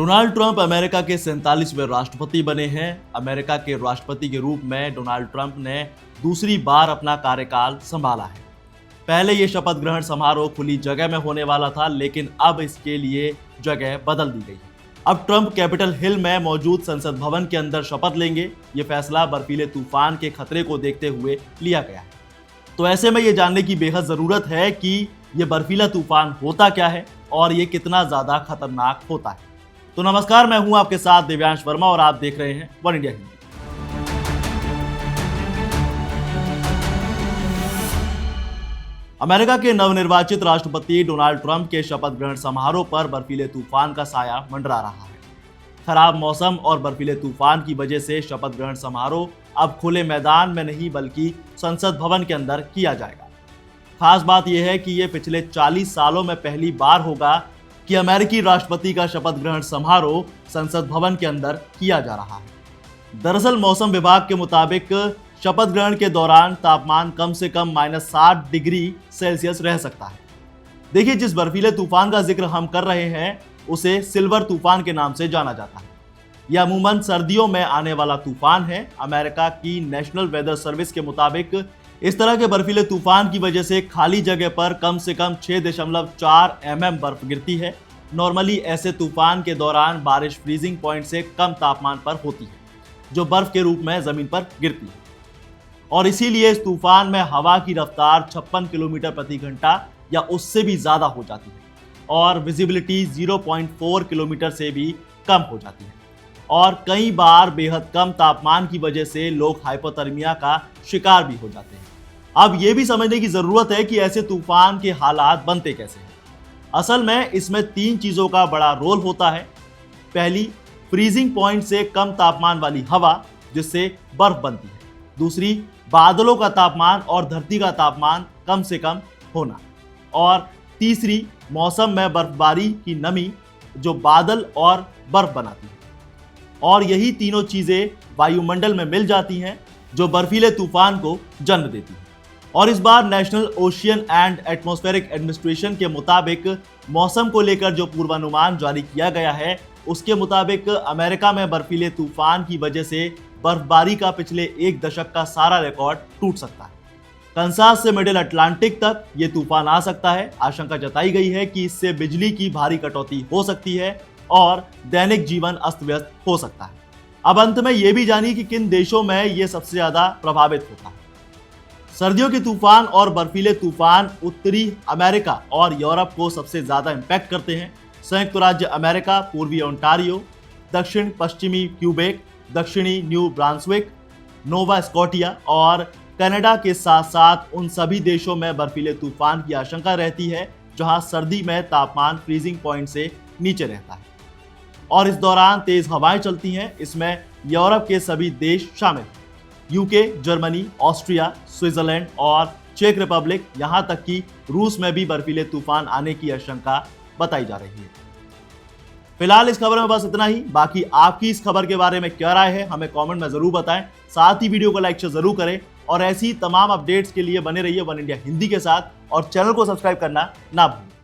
Donald Trump America के 47वें राष्ट्रपति बने हैं। अमेरिका के राष्ट्रपति के रूप में डोनाल्ड ट्रंप ने दूसरी बार अपना कार्यकाल संभाला है। पहले ये शपथ ग्रहण समारोह खुली जगह में होने वाला था, लेकिन अब इसके लिए जगह बदल दी गई है। अब ट्रंप कैपिटल हिल में मौजूद संसद भवन के अंदर शपथ लेंगे। ये फैसला बर्फीले तूफान के खतरे को देखते हुए लिया गया है। तो ऐसे में ये जानने की बेहद जरूरत है कि ये बर्फीला तूफान होता क्या है और ये कितना ज्यादा खतरनाक होता है। तो नमस्कार, मैं हूं आपके साथ दिव्यांश वर्मा और आप देख रहे हैं वन इंडिया हिंदी। अमेरिका के नवनिर्वाचित राष्ट्रपति डोनाल्ड ट्रंप के शपथ ग्रहण समारोह पर बर्फीले तूफान का साया मंडरा रहा है। खराब मौसम और बर्फीले तूफान की वजह से शपथ ग्रहण समारोह अब खुले मैदान में नहीं बल्कि संसद भवन के अंदर किया जाएगा। खास बात यह है कि यह पिछले 40 सालों में पहली बार होगा कि अमेरिकी राष्ट्रपति का शपथ ग्रहण समारोह संसद भवन के अंदर किया जा रहा है। दरअसल मौसम विभाग के मुताबिक शपथ ग्रहण के दौरान तापमान कम से कम -60 डिग्री सेल्सियस रह सकता है। देखिए, जिस बर्फीले तूफान का जिक्र हम कर रहे हैं उसे सिल्वर तूफान के नाम से जाना जाता है। यह अमूमन सर्दियों में आने वाला तूफान है। अमेरिका की नेशनल वेदर सर्विस के मुताबिक इस तरह के बर्फीले तूफान की वजह से खाली जगह पर कम से कम 6.4 mm बर्फ गिरती है। नॉर्मली ऐसे तूफान के दौरान बारिश फ्रीजिंग पॉइंट से कम तापमान पर होती है, जो बर्फ के रूप में जमीन पर गिरती है। और इसीलिए इस तूफान में हवा की रफ्तार 56 किलोमीटर प्रति घंटा या उससे भी ज्यादा हो जाती है और विजिबिलिटी 0.4 किलोमीटर से भी कम हो जाती है। और कई बार बेहद कम तापमान की वजह से लोग हाइपोथर्मिया का शिकार भी हो जाते हैं। अब यह भी समझने की जरूरत है कि ऐसे तूफान के हालात बनते कैसे हैं। असल में इसमें 3 चीजों का बड़ा रोल होता है। पहली, फ्रीजिंग पॉइंट से कम तापमान वाली हवा जिससे बर्फ बनती है। दूसरी, बादलों का तापमान और धरती का तापमान कम से कम होना। और तीसरी, मौसम में बर्फबारी की नमी जो बादल और बर्फ बनाती है। और यही तीनों चीजें वायुमंडल में मिल जाती हैं जो बर्फीले तूफान को जन्म देती है। और इस बार national ocean and atmospheric administration के मुताबिक मौसम को लेकर जो पूर्वानुमान जारी किया गया है उसके मुताबिक अमेरिका में बर्फीले तूफान की वजह से बर्फबारी का पिछले 1 दशक का सारा रिकॉर्ड टूट सकता है। कंसास से मिडिल अटलांटिक तक ये तूफान आ सकता है। आशंका जताई गई है कि इससे बिजली की भारी कटौती हो सकती है और दैनिक जीवन अस्त व्यस्त हो सकता है। अब अंत में यह भी जानिए कि किन देशों में यह सबसे ज्यादा प्रभावित होता है। सर्दियों के तूफान और बर्फीले तूफान उत्तरी अमेरिका और यूरोप को सबसे ज्यादा इंपैक्ट करते हैं। संयुक्त राज्य अमेरिका, पूर्वी ओंटारियो, दक्षिण पश्चिमी क्यूबेक, दक्षिणी न्यू ब्रांसविक, नोवा स्कॉटिया और कनाडा के साथ साथ उन सभी देशों में बर्फीले तूफान की आशंका रहती है जहां सर्दी में तापमान फ्रीजिंग पॉइंट से नीचे रहता है और इस दौरान तेज हवाएं चलती हैं। इसमें यूरोप के सभी देश शामिल हैं। यूके, जर्मनी, ऑस्ट्रिया, स्विट्जरलैंड और चेक रिपब्लिक, यहां तक कि रूस में भी बर्फीले तूफान आने की आशंका बताई जा रही है। फिलहाल इस खबर में बस इतना ही। बाकी आपकी इस खबर के बारे में क्या राय है हमें कमेंट में जरूर बताएं। साथ ही वीडियो को लाइक जरूर करें और ऐसी तमाम अपडेट्स के लिए बने रहिए वन इंडिया हिंदी के साथ और चैनल को सब्सक्राइब करना ना भूलें।